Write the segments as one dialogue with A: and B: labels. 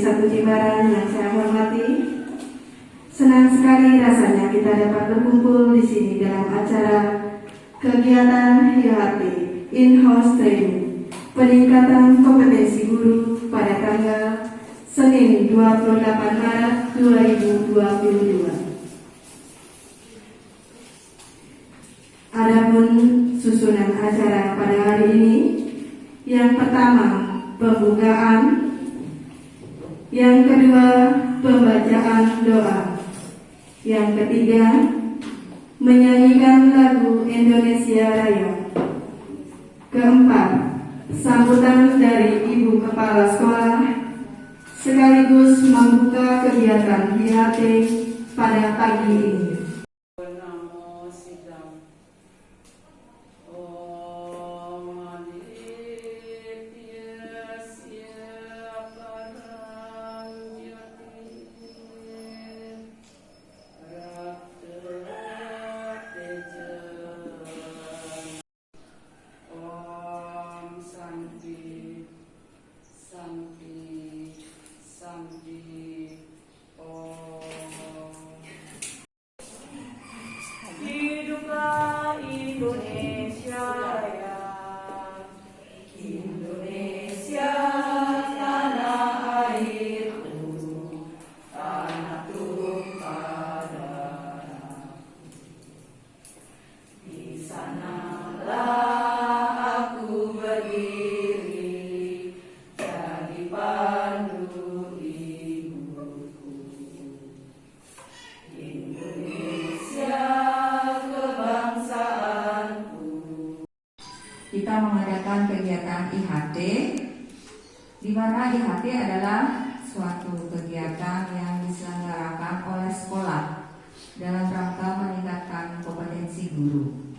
A: Desa Kucibaran yang saya hormati, senang sekali rasanya kita dapat berkumpul di sini dalam acara kegiatan IHT In-House Training peningkatan kompetensi guru pada tanggal Senin 28 Maret 2022. Adapun susunan acara pada hari ini, yang pertama pembukaan, yang kedua pembacaan doa, yang ketiga menyanyikan lagu Indonesia Raya, keempat sambutan dari Ibu Kepala Sekolah sekaligus membuka kegiatan IHT pada pagi ini.
B: Hiduplah Indonesia Raya, Indonesia tanah airku, tanah tumpah darah. Di sanalah aku berdiri, jadi pandu ibuku.
C: Kita mengadakan kegiatan IHT, di mana IHT adalah suatu kegiatan yang diselenggarakan oleh sekolah dalam rangka meningkatkan kompetensi guru.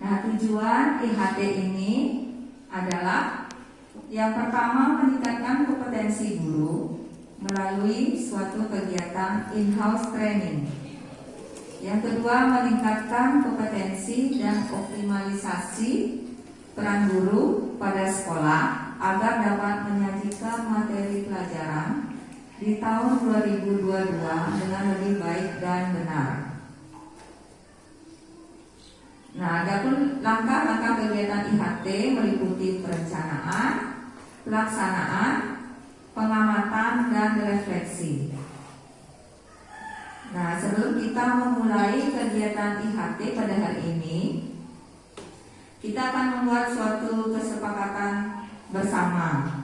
C: Nah, tujuan IHT ini adalah yang pertama meningkatkan kompetensi guru melalui suatu kegiatan in-house training. Yang kedua, meningkatkan kompetensi dan optimalisasi peran guru pada sekolah agar dapat menyajikan materi pelajaran di tahun 2022 dengan lebih baik dan benar. Nah, adapun langkah-langkah kegiatan IHT meliputi perencanaan, pelaksanaan, pengamatan, dan refleksi. Nah, sebelum kita memulai kegiatan IHT pada hari ini, kita akan membuat suatu kesepakatan bersama.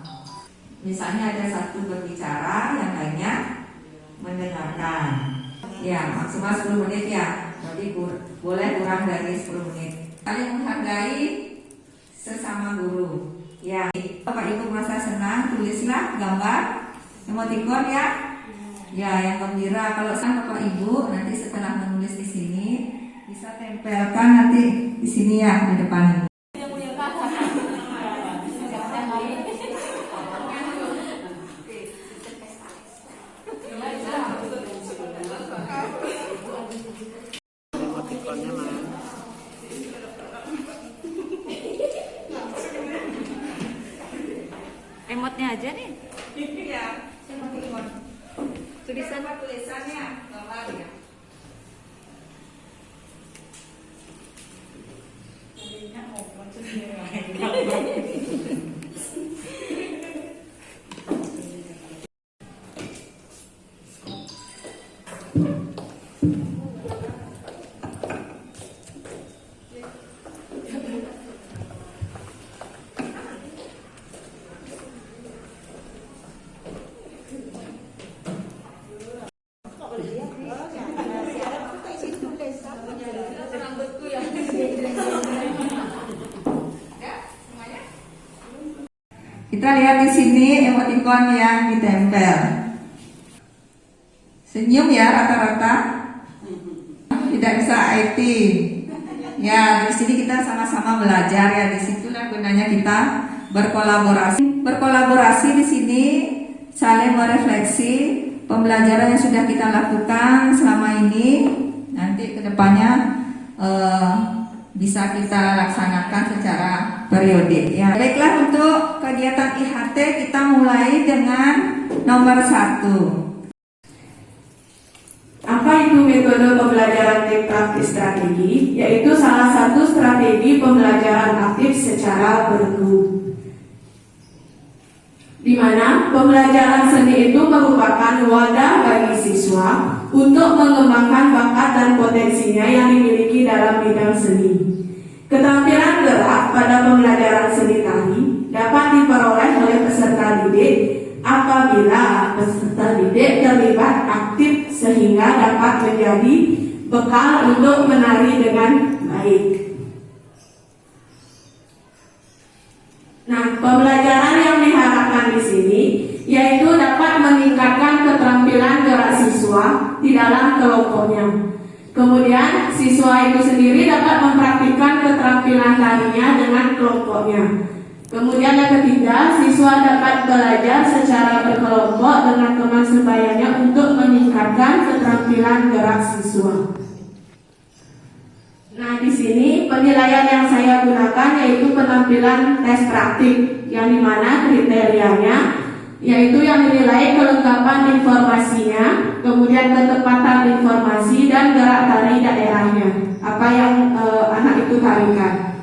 C: Misalnya ada satu berbicara, yang lainnya mendengarkan. Ya, maksimal 10 menit ya. Jadi boleh kurang dari 10 menit. Saling menghargai sesama guru. Ya, Bapak Ibu merasa senang, tulislah gambar emotikon ya. Ya, yang gembira. Kalau sang Bapak Ibu nanti setelah menulis di sini bisa tempelkan nanti di sini ya, di depan ini.
D: Emotnya aja nih.
C: Iya, emotikon. Tulisannya gambar ya. Kita lihat di sini emotikon yang ditempel. Senyum ya rata-rata. Tidak bisa IT. Ya, di sini kita sama-sama belajar ya. Disitulah gunanya kita berkolaborasi. Berkolaborasi di sini saling merefleksi pembelajaran yang sudah kita lakukan selama ini. Nanti kedepannya bisa kita laksanakan secara periode. Ya, baiklah, untuk kegiatan IHT kita mulai dengan nomor 1.
A: Apa itu metode pembelajaran tim praktis strategi? Yaitu salah satu strategi pembelajaran aktif secara bergrup, di mana pembelajaran seni itu merupakan wadah bagi siswa untuk mengembangkan bakat dan potensinya yang dimiliki dalam bidang seni. Keterampilan gerak pada pembelajaran seni tari dapat diperoleh oleh peserta didik apabila peserta didik terlibat aktif sehingga dapat menjadi bekal untuk menari dengan baik. Nah, pembelajaran yang diharapkan di sini yaitu dapat meningkatkan keterampilan gerak siswa di dalam kelompoknya. Kemudian siswa itu sendiri dapat mempraktikkan keterampilan tarinya dengan kelompoknya. Kemudian yang ketiga, siswa dapat belajar secara berkelompok dengan teman sebayanya untuk meningkatkan keterampilan gerak siswa. Nah, di sini penilaian yang saya gunakan yaitu penampilan tes praktik, yang dimana kriterianya yaitu yang dinilai kelengkapan informasinya, kemudian ketepatan informasi dan gerak tari daerahnya, apa yang anak itu tarikan.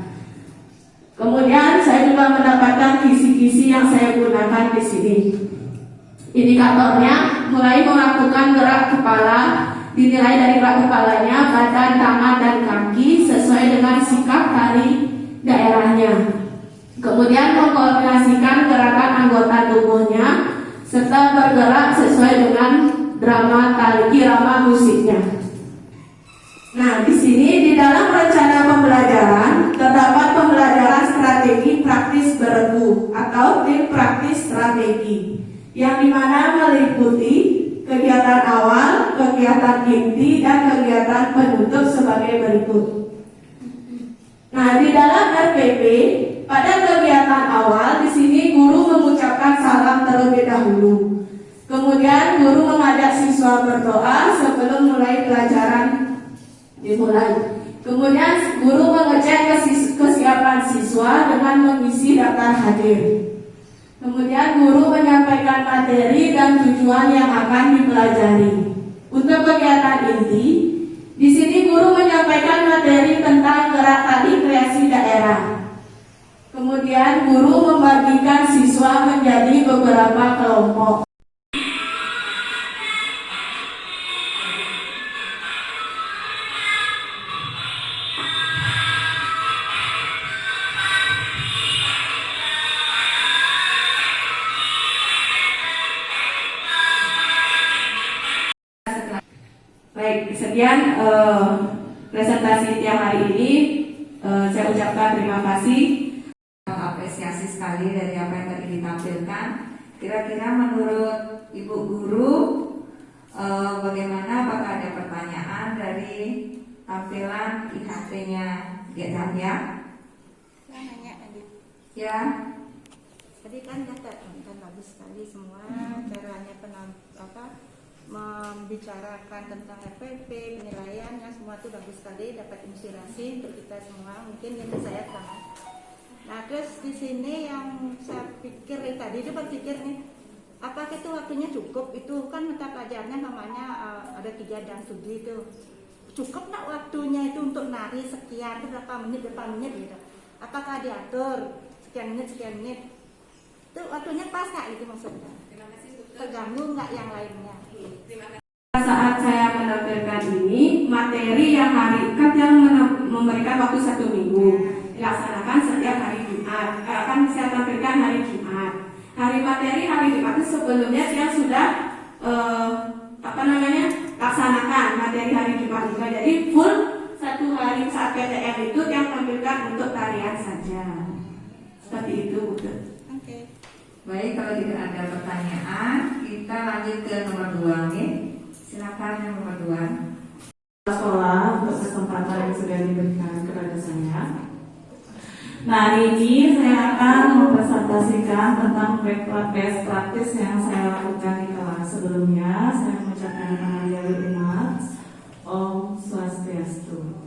A: Kemudian saya juga mendapatkan kisi-kisi yang saya gunakan di sini. Indikatornya mulai melakukan gerak kepala, dinilai dari gerak kepalanya, badan, tangan, dan kaki sesuai dengan sikap tari daerahnya. Kemudian mengkoordinasikan gerakan anggota tubuhnya serta bergerak sesuai dengan drama tari, irama musiknya. Nah, di sini di dalam rencana pembelajaran terdapat pembelajaran strategi praktis beregu atau tim praktis strategi, yang dimana meliputi kegiatan awal, kegiatan inti, dan kegiatan penutup sebagai berikut. Nah, di dalam RPP pada kegiatan awal di sini guru mengucapkan salam terlebih dahulu. Kemudian guru mengajak siswa berdoa sebelum mulai pelajaran dimulai. Kemudian guru mengecek kesiapan siswa dengan mengisi daftar hadir. Kemudian guru menyampaikan materi dan tujuan yang akan dipelajari. Untuk kegiatan inti, di sini guru menyampaikan materi tentang gerak tari kreasi daerah. Kemudian guru membagikan siswa menjadi beberapa kelompok. Baik, sekian presentasi tiap hari ini. Saya ucapkan terima kasih.
C: Apresiasi sekali dari apa yang tadi ditampilkan. Kira-kira menurut Ibu Guru, bagaimana, apakah ada pertanyaan dari tampilan IHT-nya Dia Cahya?
E: Saya nanya tadi.
C: Ya.
E: Tadi kan kan bagus sekali semua caranya membicarakan tentang RPP, penilaiannya semua itu bagus sekali, dapat inspirasi untuk kita semua. Mungkin ini saya sama. Nah, terus di sini yang saya pikir tadi itu berpikir nih, apakah itu waktunya cukup? Itu kan mata pelajarannya namanya ada 3 dan studi itu. Cukup nggak waktunya itu untuk nari sekian, berapa menit gitu? Apakah diatur sekian menit? Itu waktunya pas nggak itu maksudnya? Terganggu nggak yang lainnya?
A: Saat saya menampilkan ini, materi yang memberikan waktu 1 minggu dilaksanakan setiap hari Jumat. Akan saya tampilkan hari Jumat. Hari Jumat itu sebelumnya saya sudah laksanakan materi hari Jumat juga. Jadi full 1 hari saat PTM itu yang tampilkan untuk tarian saja. Seperti itu, Bu.
E: Oke.
C: Baik, kalau tidak ada pertanyaan, kita lanjut ke nomor 2 nih. Silakan yang nomor 2.
F: Sekolah untuk kesempatan yang sudah diberikan kepada saya. Nah, hari ini saya akan mempresentasikan tentang best practice yang saya lakukan di kelas. Sebelumnya saya mengucapkan Namo Buddhaya, Om Swastiastu.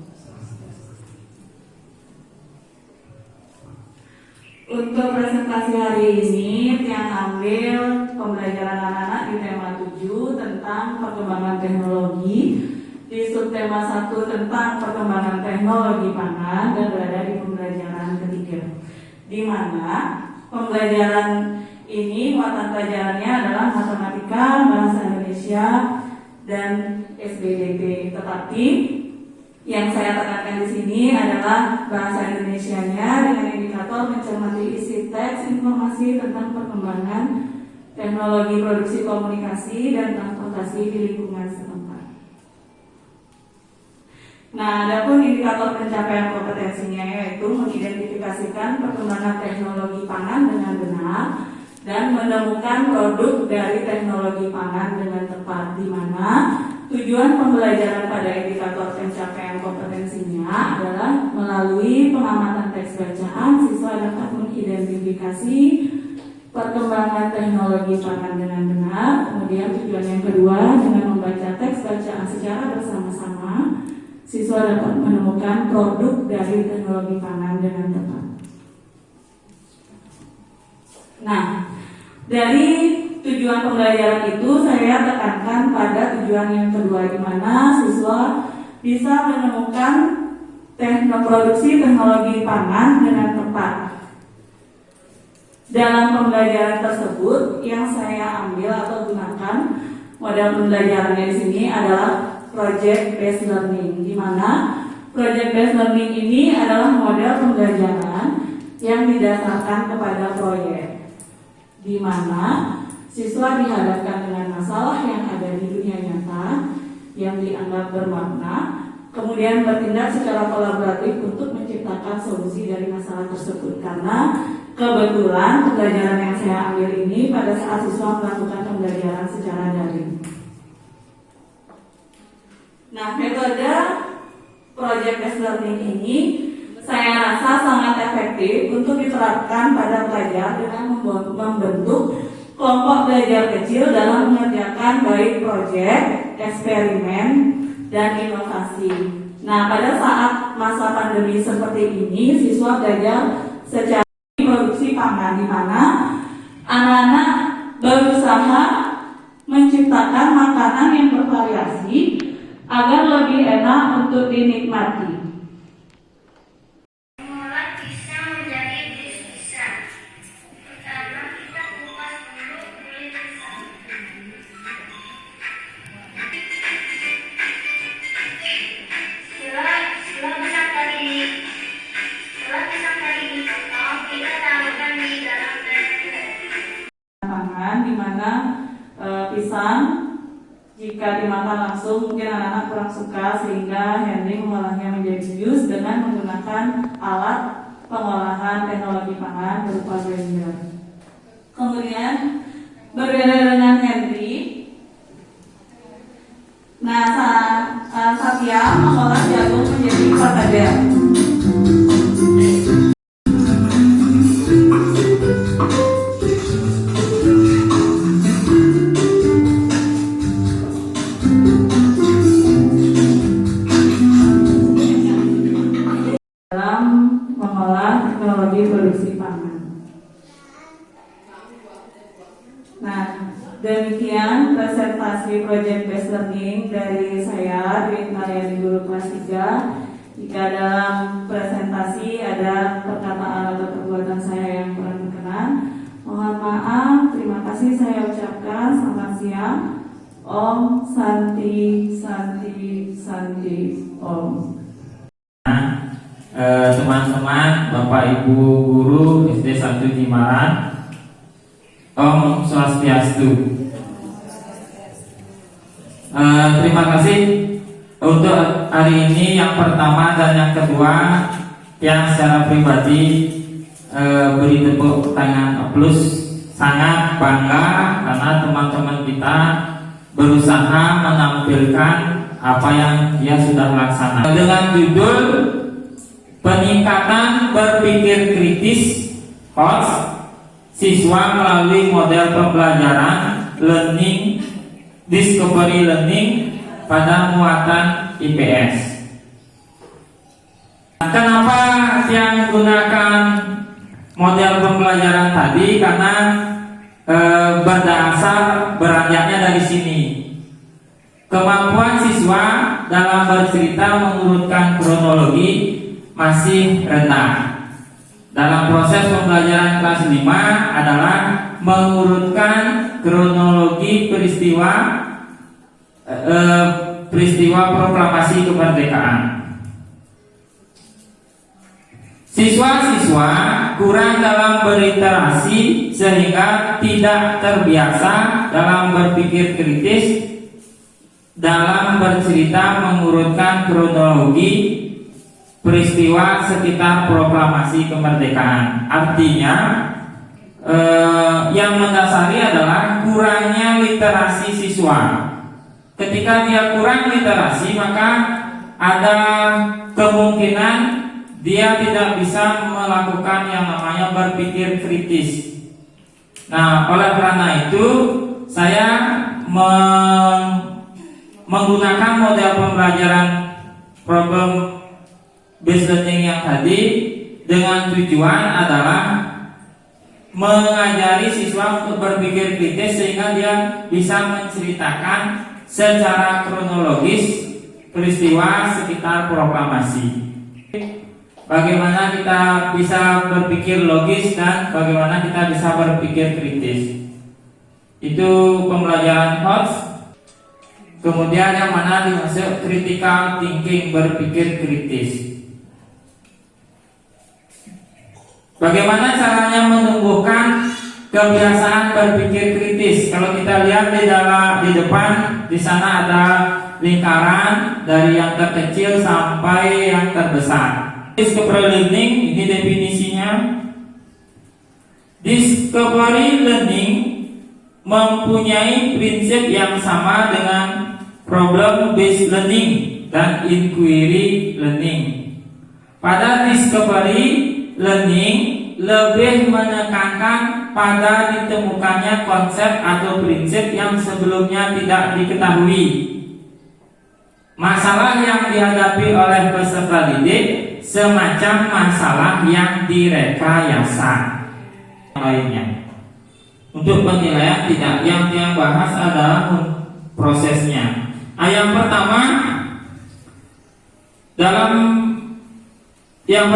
F: mengambil pembelajaran anak-anak di tema 7 tentang perkembangan teknologi, di subtema 1 tentang perkembangan teknologi pangan, dan berada di pembelajaran ketiga, di mana pembelajaran ini muatan pelajarannya adalah matematika, bahasa Indonesia, dan SBDP. Tetapi yang saya tekankan di sini adalah bahasa Indonesianya dengan indikator mencermati isi teks informasi tentang perkembangan teknologi produksi komunikasi dan transportasi di lingkungan setempat. Nah, adapun indikator pencapaian kompetensinya yaitu mengidentifikasikan perkembangan teknologi pangan dengan benar dan menemukan produk dari teknologi pangan dengan tepat, di mana tujuan pembelajaran pada indikator pencapaian kompetensinya adalah melalui pengamatan teks bacaan, siswa dapat mengidentifikasi perkembangan teknologi pangan dengan benar. Kemudian tujuan yang kedua, dengan membaca teks bacaan secara bersama-sama, siswa dapat menemukan produk dari teknologi pangan dengan tepat. Nah, dari tujuan pembelajaran itu saya tekankan pada tujuan yang kedua, di mana siswa bisa menemukan produksi teknologi pangan dengan tepat. Dalam pembelajaran tersebut yang saya ambil atau gunakan model pembelajarannya di sini adalah project based learning, di mana project based learning ini adalah model pembelajaran yang didasarkan kepada proyek, di mana siswa dihadapkan dengan masalah yang ada di dunia nyata yang dianggap bermakna, kemudian bertindak secara kolaboratif untuk menciptakan solusi dari masalah tersebut. Karena kebetulan pembelajaran yang saya ambil ini pada saat siswa melakukan pembelajaran secara daring. Nah, metode project based learning ini saya rasa sangat efektif untuk diterapkan pada pelajar dengan membentuk kelompok belajar kecil dalam mengerjakan baik proyek, eksperimen, dan inovasi. Nah, pada saat masa pandemi seperti ini, siswa belajar secara produksi pangan, di mana anak-anak berusaha menciptakan makanan yang bervariasi agar lebih enak untuk dinikmati.
G: Mengolah pisang menjadi jus pisang. Pertama kita kupas dulu kulit pisang. Setelah pisang tadi dipotong, kita taruhkan di dalam blender.
F: Pangan, di mana pisang jika dimakan langsung mungkin anak-anak kurang suka, sehingga Henry mengolahnya menjadi jus dengan menggunakan alat pengolahan teknologi pangan berupa blender. Kemudian berbeda dengan Henry, Satya mengolah jagung menjadi perkedel. Dalam mengolah teknologi produksi pangan. Nah, demikian presentasi project based learning dari saya, Dwi Maryani, guru kelas 3. Jika dalam presentasi ada perkataan atau perbuatan saya yang kurang berkenan, mohon maaf. Terima kasih saya ucapkan. Selamat siang. Om Santi Santi Santi Om.
H: Teman-teman, Bapak Ibu guru SD 1 Jimaran, Om Swastiastu. Terima kasih untuk hari ini yang pertama dan yang kedua, yang secara pribadi beri tepuk tangan plus. Sangat bangga karena teman-teman kita berusaha menampilkan apa yang dia sudah laksanakan dengan judul peningkatan berpikir kritis HOTS siswa melalui model pembelajaran learning discovery learning pada muatan IPS. Kenapa yang gunakan model pembelajaran tadi? Karena berdasar beranjaknya dari sini. Kemampuan siswa dalam bercerita mengurutkan kronologi masih rendah. Dalam proses pembelajaran kelas 5 adalah mengurutkan kronologi peristiwa proklamasi kemerdekaan. Siswa-siswa kurang dalam berinteraksi sehingga tidak terbiasa dalam berpikir kritis dalam bercerita mengurutkan kronologi peristiwa sekitar proklamasi kemerdekaan. Artinya yang mendasari adalah kurangnya literasi siswa. Ketika dia kurang literasi, maka ada kemungkinan dia tidak bisa melakukan yang namanya berpikir kritis. Nah, oleh karena itu saya menggunakan model pembelajaran problem based learning yang tadi dengan tujuan adalah mengajari siswa untuk berpikir kritis sehingga dia bisa menceritakan secara kronologis peristiwa sekitar proklamasi. Bagaimana kita bisa berpikir logis dan bagaimana kita bisa berpikir kritis. Itu pembelajaran HOTS. Kemudian yang mana dimaksud critical thinking, berpikir kritis. Bagaimana caranya menumbuhkan kebiasaan berpikir kritis? Kalau kita lihat di depan, di sana ada lingkaran dari yang terkecil sampai yang terbesar. Discovery learning, ini definisinya. Discovery learning mempunyai prinsip yang sama dengan problem based learning dan inquiry learning. Pada discovery learning lebih menekankan pada ditemukannya konsep atau prinsip yang sebelumnya tidak diketahui. Masalah yang dihadapi oleh peserta didik semacam masalah yang direkayasa lainnya. Untuk penilaian tidak, yang dia bahas adalah prosesnya. Yang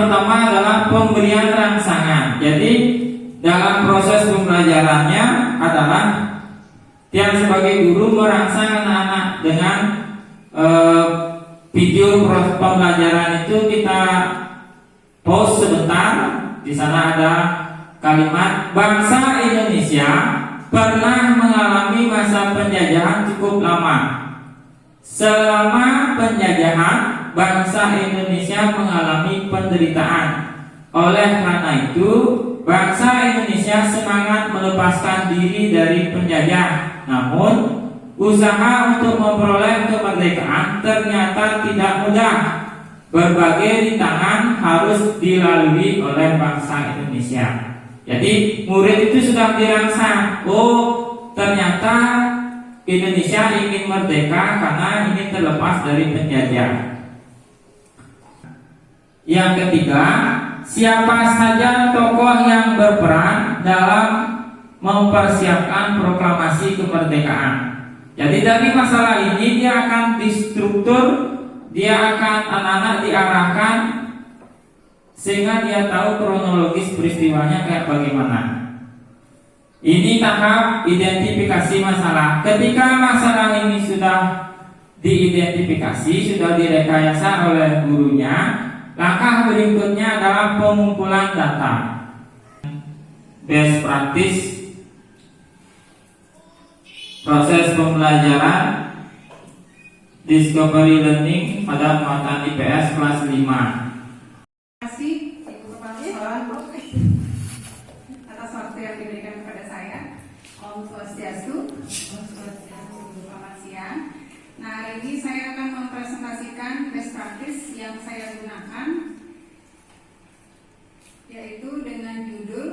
H: pertama adalah pemberian rangsangan. Jadi dalam proses pembelajarannya adalah dia sebagai guru merangsang anak-anak dengan video pembelajaran itu kita pause sebentar. Di sana ada kalimat bangsa Indonesia pernah mengalami masa penjajahan cukup lama. Selama penjajahan, bangsa Indonesia mengalami penderitaan. Oleh karena itu, bangsa Indonesia semangat melepaskan diri dari penjajah. Namun, usaha untuk memperoleh kemerdekaan ternyata tidak mudah. Berbagai rintangan harus dilalui oleh bangsa Indonesia. Jadi murid itu sudah dirangsang. Oh, ternyata Indonesia ingin merdeka karena ingin terlepas dari penjajah. Yang ketiga, siapa saja tokoh yang berperan dalam mempersiapkan proklamasi kemerdekaan. Jadi dari masalah ini dia akan distruktur, dia akan anak-anak diarahkan sehingga dia tahu kronologis peristiwanya kayak bagaimana. Ini tahap identifikasi masalah. Ketika masalah ini sudah diidentifikasi, sudah direkayasa oleh gurunya, langkah berikutnya adalah pengumpulan data. Best practice proses pembelajaran discovery learning pada muatan IPS kelas 5.
I: Terima kasih Ibu Kepala Sekolah atas waktu yang diberikan kepada saya. Om Swastiastu. Selamat siang. Nah, hari ini saya akan mempresentasikan best practice yang saya gunakan, yaitu dengan judul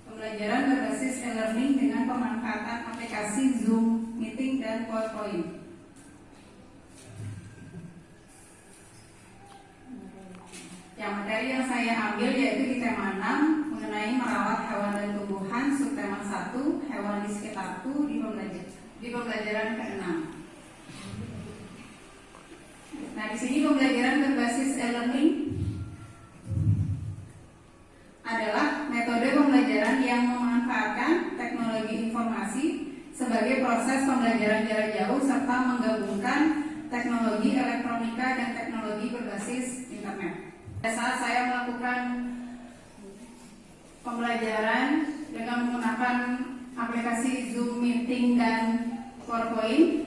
I: pembelajaran berbasis e-learning dengan pemanfaatan aplikasi Zoom, Meeting, dan PowerPoint. Yang materi yang saya ambil yaitu di tema 6 mengenai mengenai merawat hewan dan tumbuhan, subtema 1, hewan di sekitarku di pembelajaran ke-6. Nah, di sini pembelajaran berbasis e-learning adalah metode pembelajaran yang memanfaatkan teknologi informasi sebagai proses pembelajaran jarak jauh serta menggabungkan teknologi elektronika dan teknologi berbasis internet. Pada saat saya melakukan pembelajaran dengan menggunakan aplikasi Zoom Meeting dan PowerPoint,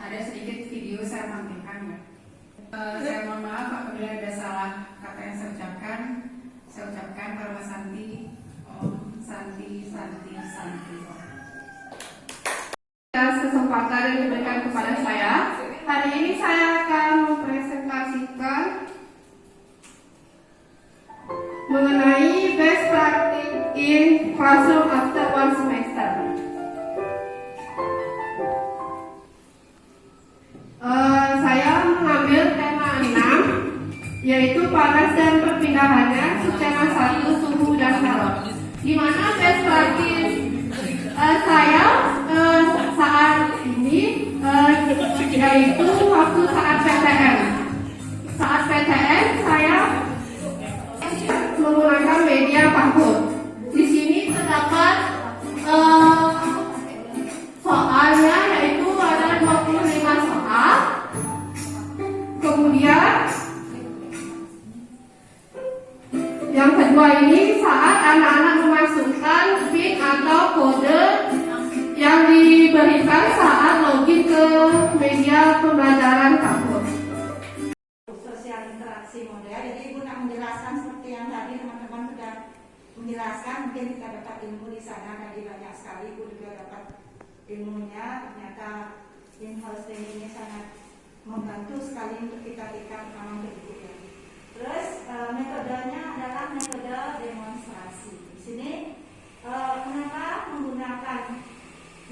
I: ada sedikit video saya tampilkan ya. Saya mohon maaf apabila ada salah kata yang saya ucapkan. Saya ucapkan Karma Santi, Om Santi.
J: Atas kesempatan yang diberikan kepada saya, hari ini saya akan mempresentasikan mengenai best practice in classroom after one semester. Saya mengambil tema 6, yaitu panas dan perpindahannya, subtema 1, suhu dan calor. Di mana best practice saya saat ini yaitu waktu saat PTM. Saat PTM saya menggunakan media Kahoot. Di sini terdapat soalnya, yaitu ada 25 soal. Kemudian yang kedua ini saat anak-anak memasukkan PIN atau kode yang diberikan saat login ke media pembelajaran Kahoot.
E: Sosial interaksi model. Jadi Ibu nak menjelaskan seperti yang tadi teman-teman sudah menjelaskan, mungkin kita dapat ilmu di sana. Tadi banyak sekali Ibu juga dapat ilmunya. Ternyata in-house training ini sangat membantu sekali untuk kita memang begitu ya. Terus metodenya adalah metode demonstrasi. Di sini kenapa menggunakan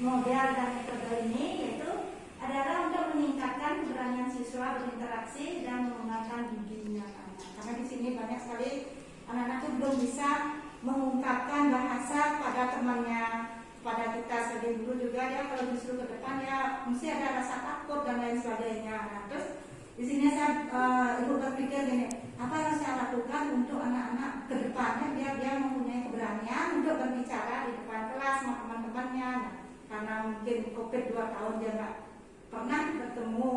E: model dan metode ini, yaitu adalah untuk meningkatkan keberanian siswa berinteraksi dan mengembangkan gigi nyatanya. Karena di sini banyak sekali anak-anak itu belum bisa mengungkapkan bahasa pada temannya, pada kita sebagai guru juga, ya kalau disuruh ke depan ya mesti ada rasa takut dan lain sebagainya. Nah, terus di sini saya Ibu berpikir gini, apa yang saya lakukan untuk anak-anak ke depannya biar dia mempunyai keberanian untuk berbicara di depan kelas sama teman-temannya. Nah, karena mungkin COVID 2 tahun dia nggak pernah bertemu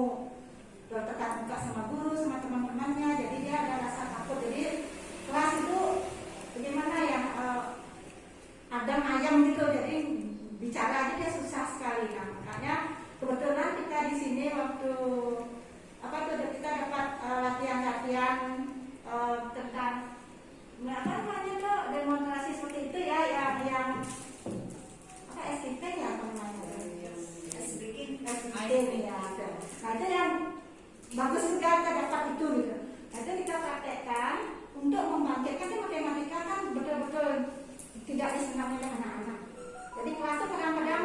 E: tetap muka sama guru sama teman-temannya, jadi dia ada rasa takut. Jadi kelas itu bagaimana ya, adam ayam gitu, jadi bicara aja dia susah sekali. Nah, makanya kebetulan kita di sini waktu kita dapat latihan-latihan tentang apa namanya tuh demonstrasi seperti itu ya, yang apa SPP ya namanya, SPP ya. Nah itu yang bagus juga kita dapat itu gitu. Nah itu kita praktekkan untuk membangkitkan matematika kan betul-betul tidak disenangi oleh anak-anak. Jadi kelas itu kadang-kadang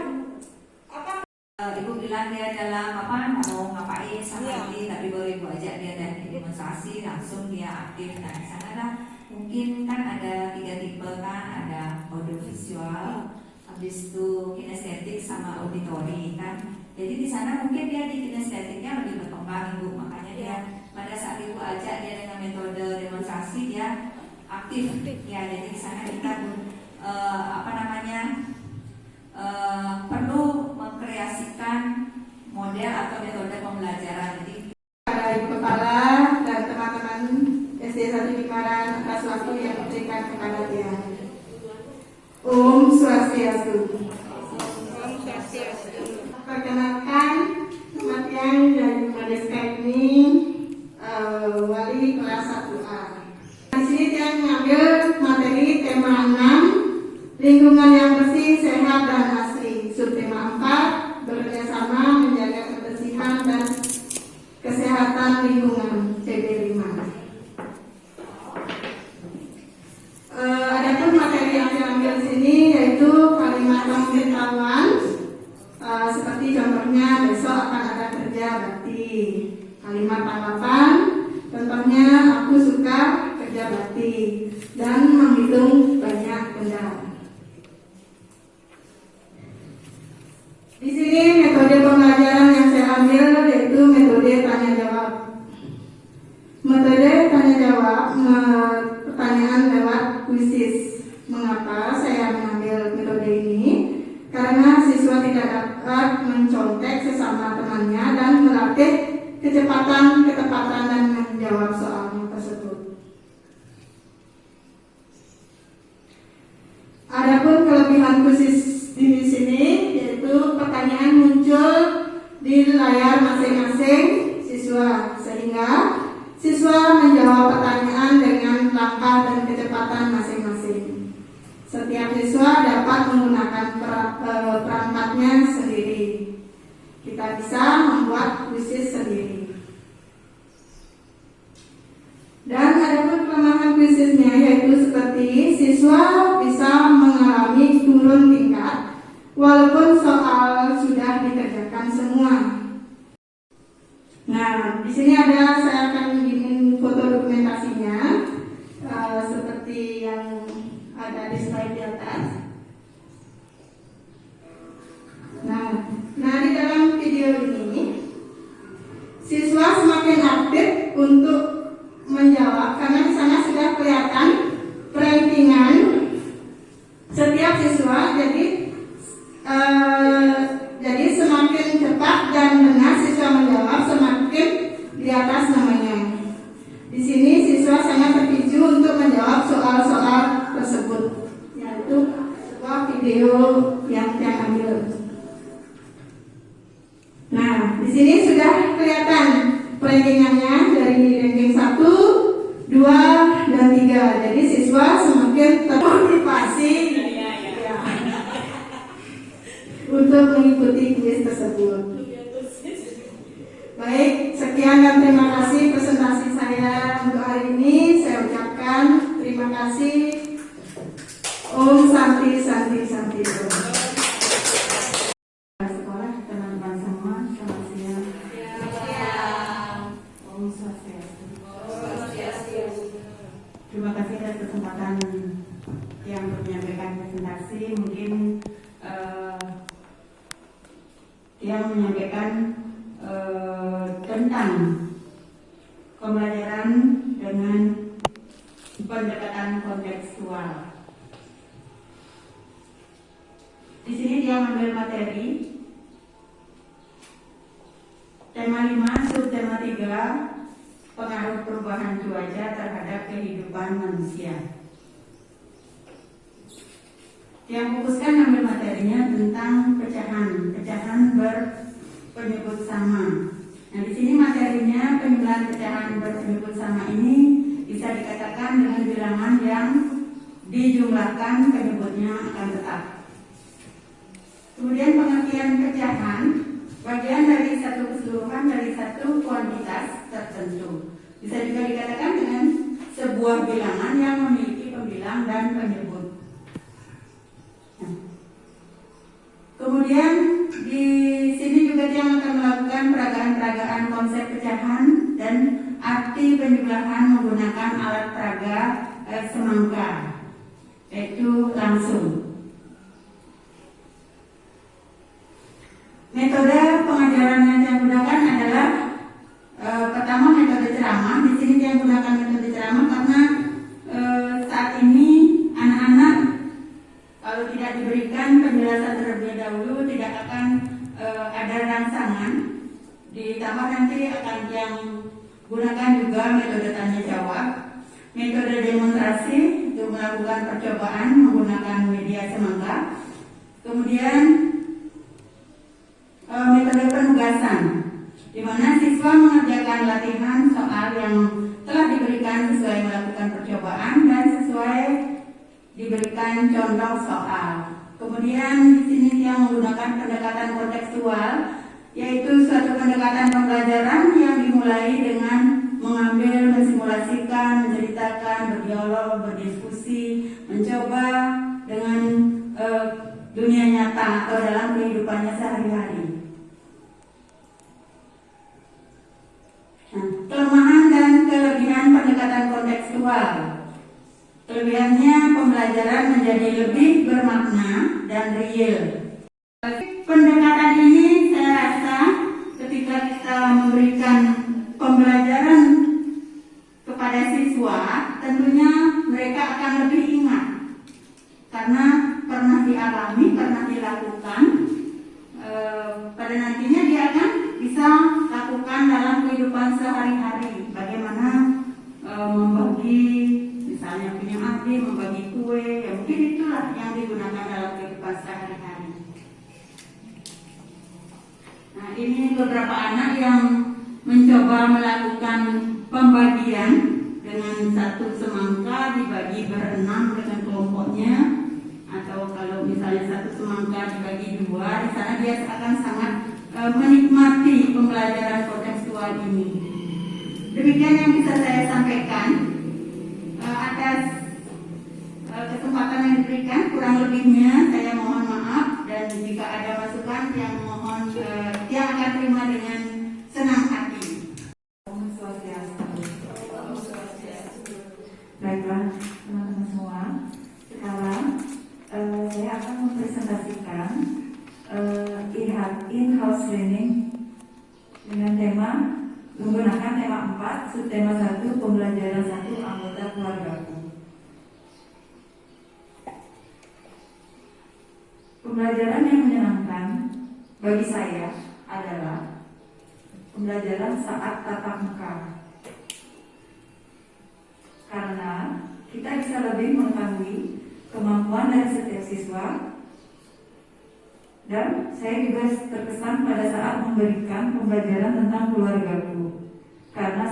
E: apa?
C: Ibu bilang dia dalam mau ngapain sama ini, tapi baru Ibu ajak dia dan demonstrasi langsung dia aktif. Nah di sana lah mungkin kan ada 3 tipe kan, ada audiovisual, habis itu kinestetik sama auditori kan. Jadi di sana mungkin dia di kinestetiknya lebih berkembang Ibu, makanya dia pada saat Ibu ajak dia dengan metode demonstrasi dia aktif ya. Jadi di sana kita perlu mengkreasikan model atau metode pembelajaran. Jadi
A: Para Ibu Kepala dan teman-teman SD 1 Bimaran atas waktu yang diberikan kepada dia. Om Swastiastu. Perkenalkan kematian dari Madeska ini wali kelas 1A. Di sini dia mengambil materi tema 6, lingkungan yang bersih, sehat dan asri. Subtema 4, seperti contohnya besok akan ada kerja bakti. Kalimat tanggapan, contohnya aku suka kerja bakti dan menghitung banyak benda. Di sini metode pembelajaran yang saya ambil yaitu metode tanya jawab. Metode tanya jawab pertanyaan lewat kuisis. Mengapa saya mengambil metode ini? Karena siswa tidak dapat mencontek sesama temannya dan melatih kecepatan, ketepatan dan menjawab soalnya tersebut. Adapun kelebihan kuisis di sini yaitu pertanyaan muncul di layar masing-masing siswa sehingga siswa menjawab pertanyaan dengan langkah dan kecepatan masing-masing. Setiap siswa dapat menggunakan perangkatnya sendiri. Kita bisa membuat kuisis sendiri. Dan adapun kelemahan kuisisnya yaitu seperti siswa bisa mengalami turun tingkat walaupun soal sudah dikerjakan semua. Nah, di sini saya akan bikin foto dokumentasinya seperti yang ada di slide di atas. Nah di dalam video ini siswa semakin aktif untuk menjawab karena di sana sudah kelihatan rankingan setiap siswa. Jadi semakin cepat dan benar siswa menjawab, semakin di atas namanya. Di sini siswa sangat terpicu untuk menjawab soal-soal tersebut, yaitu sebuah video yang saya ambil. Nah, di sini sudah kelihatan rankingannya dari ranking 1, 2, dan 3. Jadi siswa semakin termotivasi untuk mengikuti kuis tersebut. Baik, sekian dan terima kasih presentasi saya untuk hari ini. Saya ucapkan terima kasih. Om Santi Santi Santi Om. Sekolah teman-teman semua, selamat siang. Om Swastiastu. Terima kasih atas kesempatan yang menyampaikan presentasi. Mungkin yang menyampaikan tentang pembelajaran dengan pendekatan kontekstual. Di sini dia mengambil materi tema 5, subtema 3, pengaruh perubahan cuaca terhadap kehidupan manusia. Yang fokuskan ambil materinya tentang pecahan berpenyebut sama. Nah, di sini materinya penjumlahan pecahan berpenyebut sama ini bisa dikatakan dengan bilangan yang dijumlahkan penyebutnya akan tetap. Kemudian pengertian pecahan bagian dari satu keseluruhan dari satu kuantitas tertentu. Bisa juga dikatakan dengan sebuah bilangan yang memiliki pembilang dan penyebut. Kemudian di sini juga dia akan melakukan peragaan-peragaan konsep pecahan dan arti penjumlahan menggunakan alat peraga semangka, yaitu langsung. Metode pengajaran yang saya gunakan adalah pertama metode ceramah. Di sini dia gunakan metode ceramah karena saat ini anak-anak kalau tidak diberikan penjelasan terlebih dahulu tidak akan ada rangsangan. Ditambah nanti akan yang gunakan juga metode tanya jawab, metode demonstrasi untuk melakukan percobaan menggunakan media semangka. Kemudian metode penugasan, di mana siswa mengerjakan latihan soal yang telah diberikan sesuai melakukan percobaan dan sesuai diberikan contoh soal. Kemudian di sini dia menggunakan pendekatan kontekstual, yaitu suatu pendekatan pembelajaran yang dimulai dengan mengambil, mensimulasikan, menceritakan, berdialog, berdiskusi, mencoba dengan dunia nyata atau dalam kehidupannya sehari-hari. pembelajaran menjadi lebih bermakna dan real. Pendekatan ini saya rasa ketika kita memberikan pembelajaran kepada siswa, tentunya mereka akan lebih ingat karena pernah dialami, pernah dilakukan. Pada nantinya dia akan bisa lakukan dalam kehidupan sehari-hari. Bagaimana membagi, misalnya punya adik, membagi kue, ya mungkin itulah yang digunakan dalam kehidupan sehari-hari. Nah, ini beberapa anak yang mencoba melakukan pembagian dengan satu semangka dibagi berenam dengan kelompoknya, atau kalau misalnya satu semangka dibagi dua, di sana dia akan sangat menikmati pembelajaran kontekstual ini. Demikian yang bisa saya sampaikan atas kesempatan yang diberikan. Kurang lebihnya saya mohon maaf, dan jika ada masukan yang mohon yang akan terima dengan senang hati.
F: Baiklah teman-teman semua, sekarang saya akan mempresentasikan in-house training dengan tema menggunakan tema 4, subtema 1, pembelajaran 1 anggota keluargaku. Pembelajaran yang menyenangkan bagi saya adalah pembelajaran saat tatap muka, karena kita bisa lebih mengetahui kemampuan dari setiap siswa. Dan saya juga terkesan pada saat memberikan pembelajaran tentang keluargaku, karena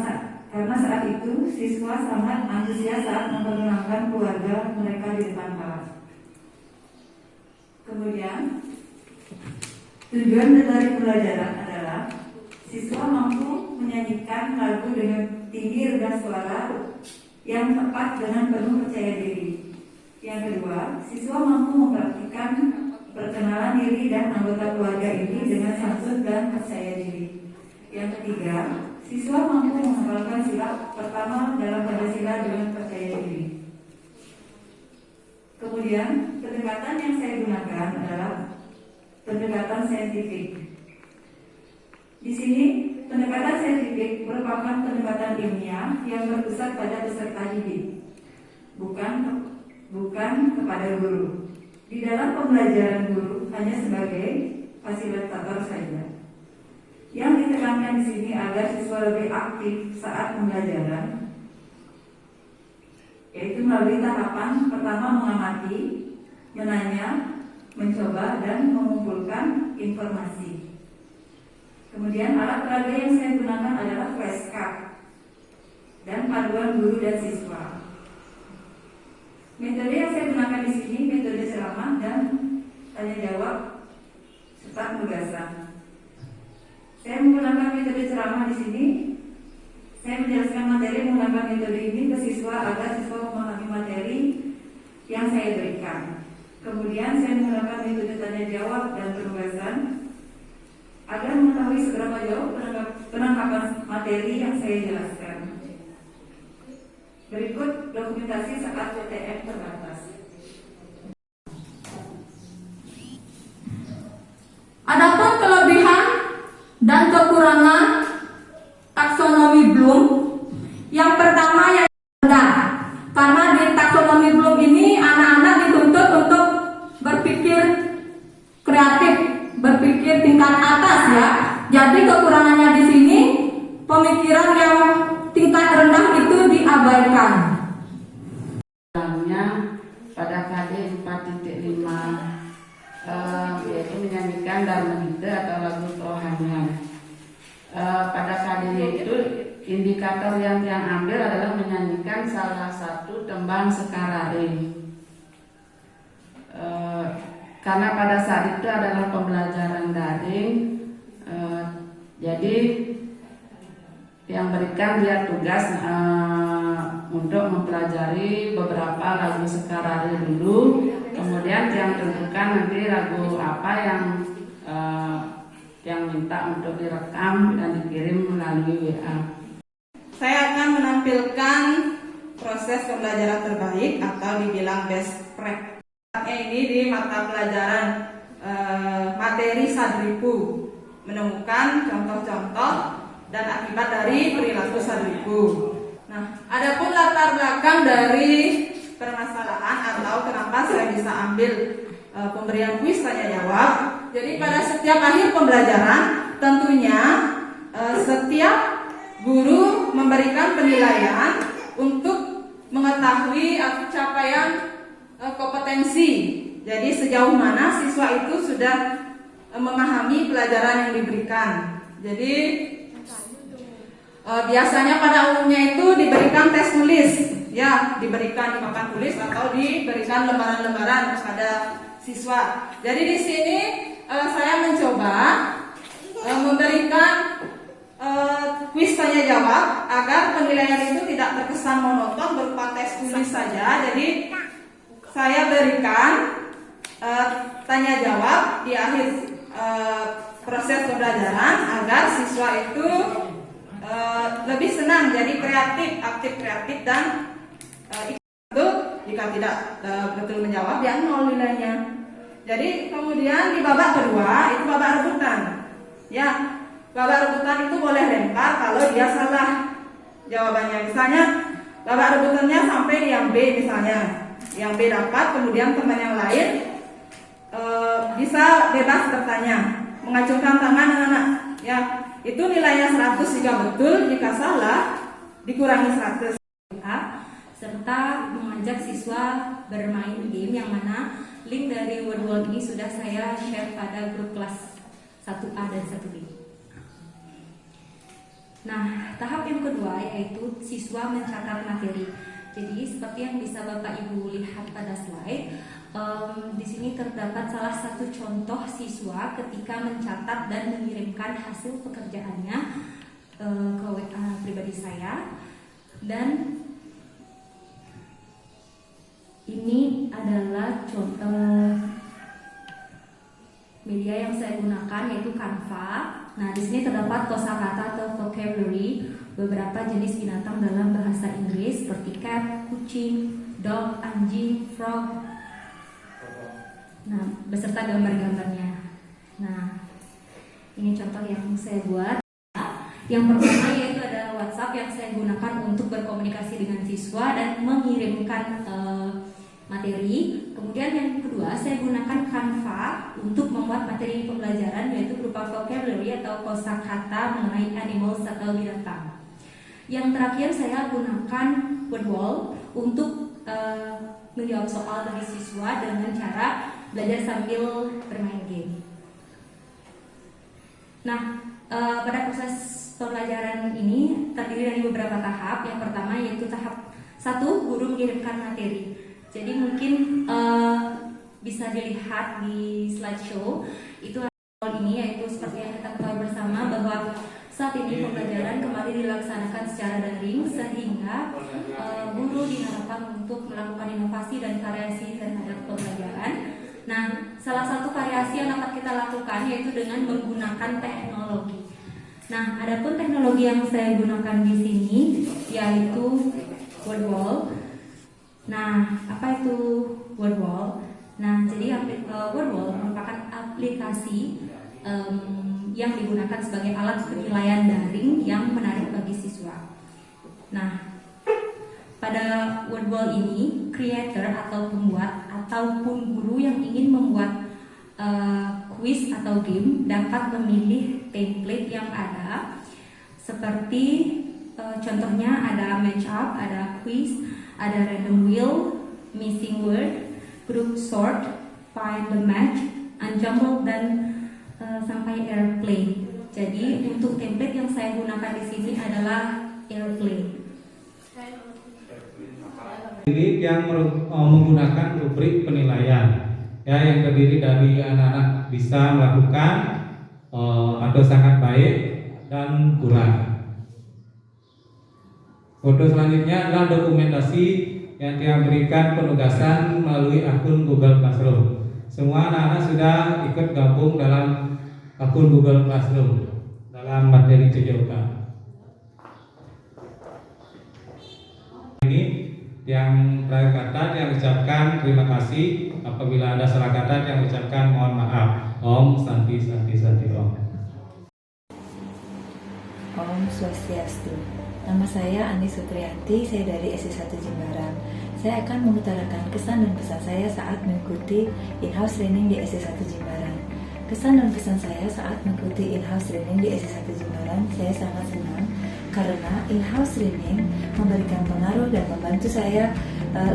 F: saat itu siswa sangat antusias saat memperkenalkan keluarga mereka di depan kelas. Kemudian tujuan dari pembelajaran adalah siswa mampu menyanyikan lagu dengan tinggi dan suara yang tepat dengan penuh percaya diri. Yang kedua, siswa mampu mempraktikkan perkenalan diri dan anggota keluarga ini dengan santun dan percaya diri. Yang ketiga, siswa mampu menghafalkan sila pertama dalam Pancasila dengan percaya diri. Kemudian, pendekatan yang saya gunakan adalah pendekatan saintifik. Di sini, pendekatan saintifik merupakan pendekatan ilmiah yang berpusat pada peserta didik, bukan kepada guru. Di dalam pembelajaran, guru hanya sebagai fasilitator saja. Yang ditekankan di sini agar siswa lebih aktif saat pembelajaran, yaitu melalui tahapan pertama mengamati, menanya, mencoba, dan mengumpulkan informasi. Kemudian alat peraga yang saya gunakan adalah flashcard dan panduan guru dan siswa. Metode yang saya gunakan di sini metode ceramah dan tanya jawab serta penugasan. Saya menggunakan metode ceramah di sini. Saya menjelaskan materi menggunakan metode ini ke siswa agar siswa memahami materi yang saya berikan. Kemudian saya menggunakan metode tanya jawab dan penugasan agar mengetahui seberapa jauh penangkapan materi yang saya jelaskan. Berikut dokumentasi saat PTM terbatas.
C: Adapun kelebihan dan kekurangan taksonomi Bloom, yang pertama yang rendah, karena di taksonomi Bloom ini anak-anak dituntut untuk berpikir kreatif, berpikir tingkat atas ya. Jadi kekurangannya di sini pemikiran yang tingkat rendah itu diabaikan.
K: Pada KD 4.5 yaitu menyanyikan Dharmagita atau lagu kerohanian. Pada KD-nya itu indikator yang ambil adalah menyanyikan salah satu tembang Sekarare. Karena pada saat itu adalah pembelajaran daring, jadi yang berikan dia tugas untuk mempelajari beberapa lagu Sekarare dulu, kemudian yang tentukan nanti lagu apa yang minta untuk direkam dan dikirim melalui WA.
A: Saya akan menampilkan proses pembelajaran terbaik atau dibilang best
B: Sprek. Ini di mata pelajaran materi Sadripu, menemukan contoh-contoh dan akibat dari perilaku Sadripu. Nah, adapun latar belakang dari permasalahan atau kenapa saya bisa ambil pemberian kuis tanya jawab. Jadi pada setiap akhir pembelajaran tentunya setiap guru memberikan penilaian untuk mengetahui capaian kompetensi. Jadi sejauh mana siswa itu sudah memahami pelajaran yang diberikan. Jadi biasanya pada umumnya itu diberikan tes tulis, ya, diberikan di papan tulis atau diberikan lembaran-lembaran kepada siswa. Jadi di sini saya mencoba memberikan kuis tanya jawab agar penilaian itu tidak terkesan monoton berupa tes tulis saja. Jadi saya berikan tanya jawab di akhir proses pembelajaran agar siswa itu lebih senang, jadi kreatif, aktif kreatif, dan itu jika tidak betul menjawab dia 0 nilainya. Jadi kemudian di babak kedua itu babak rebutan, ya, babak rebutan itu boleh lempar kalau dia salah jawabannya. Misalnya babak rebutannya sampai di yang B misalnya, yang B dapat, kemudian teman yang lain bisa bebas bertanya, mengacungkan tangan anak-anak, ya. Itu nilainya 100 jika betul, jika salah dikurangi 100.
L: Serta mengajak siswa bermain game yang mana link dari Wordwall ini sudah saya share pada grup kelas 1A dan 1B. Nah, tahap yang kedua yaitu siswa mencatat materi. Jadi seperti yang bisa Bapak Ibu lihat pada slide, di sini terdapat salah satu contoh siswa ketika mencatat dan mengirimkan hasil pekerjaannya ke WA pribadi saya. Dan ini adalah contoh media yang saya gunakan yaitu Canva. Nah, di sini terdapat kosakata atau vocabulary beberapa jenis binatang dalam bahasa Inggris seperti cat, kucing, dog, anjing, frog. Nah, beserta gambar-gambarnya. Nah, ini contoh yang saya buat. Yang pertama yaitu adalah WhatsApp yang saya gunakan untuk berkomunikasi dengan siswa dan mengirimkan materi. Kemudian yang kedua saya gunakan Canva untuk membuat materi pembelajaran yaitu berupa vocabulary atau kosakata mengenai animals atau binatang. Yang terakhir saya gunakan Wordwall untuk menjawab soal dari siswa dengan cara belajar sambil bermain game. Nah, pada proses pembelajaran ini terdiri dari beberapa tahap. Yang pertama yaitu tahap 1, guru mengirimkan materi. Jadi mungkin bisa dilihat di slideshow itu ini yaitu seperti yang kita ketahui bersama bahwa saat ini pembelajaran kembali dilaksanakan secara daring sehingga guru diharapkan untuk melakukan inovasi dan variasi terhadap pembelajaran. Nah, salah satu variasi yang dapat kita lakukan yaitu dengan menggunakan teknologi. Nah, adapun teknologi yang saya gunakan di sini yaitu Wordwall. Nah, apa itu Wordwall? Nah, jadi Wordwall merupakan aplikasi yang digunakan sebagai alat penilaian daring yang menarik bagi siswa. Nah, pada Wordwall ini, creator atau pembuat ataupun guru yang ingin membuat quiz atau game dapat memilih template yang ada, seperti contohnya ada match up, ada quiz, ada random wheel, missing word, group sort, find the match, unjumbled, dan sampai airplane. Jadi untuk template yang saya gunakan di sini adalah airplane.
M: Yang menggunakan rubrik penilaian, ya, yang terdiri dari anak-anak bisa melakukan atau sangat baik dan kurang. Foto selanjutnya adalah dokumentasi yang diberikan penugasan melalui akun Google Classroom. Semua anak-anak sudah ikut gabung dalam akun Google Classroom dalam materi CJOK. Ini Yang terakhir kata yang ucapkan terima kasih. Apabila ada salah kata yang ucapkan mohon maaf. Om Santi Santi Santi Om.
N: Om Swastiastu. Nama saya Andi Sutrianti, saya dari SD1 Jimbaran. Saya akan mengutarakan kesan dan pesan saya saat mengikuti in-house training di SD1 Jimbaran. Kesan dan pesan saya saat mengikuti in-house training di SD1 Jimbaran, saya sangat senang karena in-house training memberikan pengaruh dan membantu saya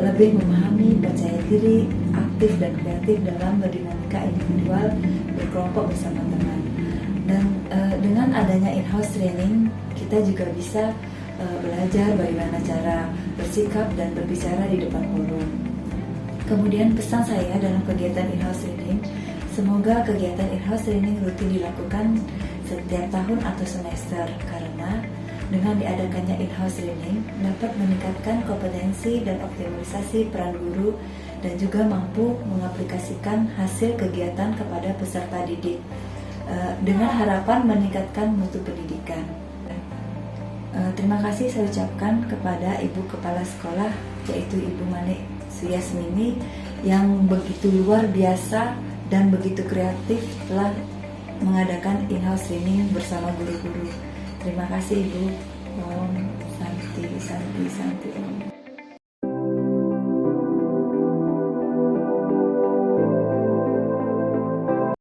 N: lebih memahami, percaya diri, aktif dan kreatif dalam berdinamika individual, berkelompok bersama teman. Dan dengan adanya in-house training, kita juga bisa belajar bagaimana cara bersikap dan berbicara di depan forum. Kemudian pesan saya dalam kegiatan in-house training, semoga kegiatan in-house training rutin dilakukan setiap tahun atau semester karena dengan diadakannya in-house training dapat meningkatkan kompetensi dan optimalisasi peran guru dan juga mampu mengaplikasikan hasil kegiatan kepada peserta didik dengan harapan meningkatkan mutu pendidikan. Terima kasih saya ucapkan kepada Ibu Kepala Sekolah yaitu Ibu Manik Suyasmini yang begitu luar biasa dan begitu kreatif telah mengadakan in-house training bersama guru-guru. Terima kasih Ibu. Om Santi Santi Santi Om.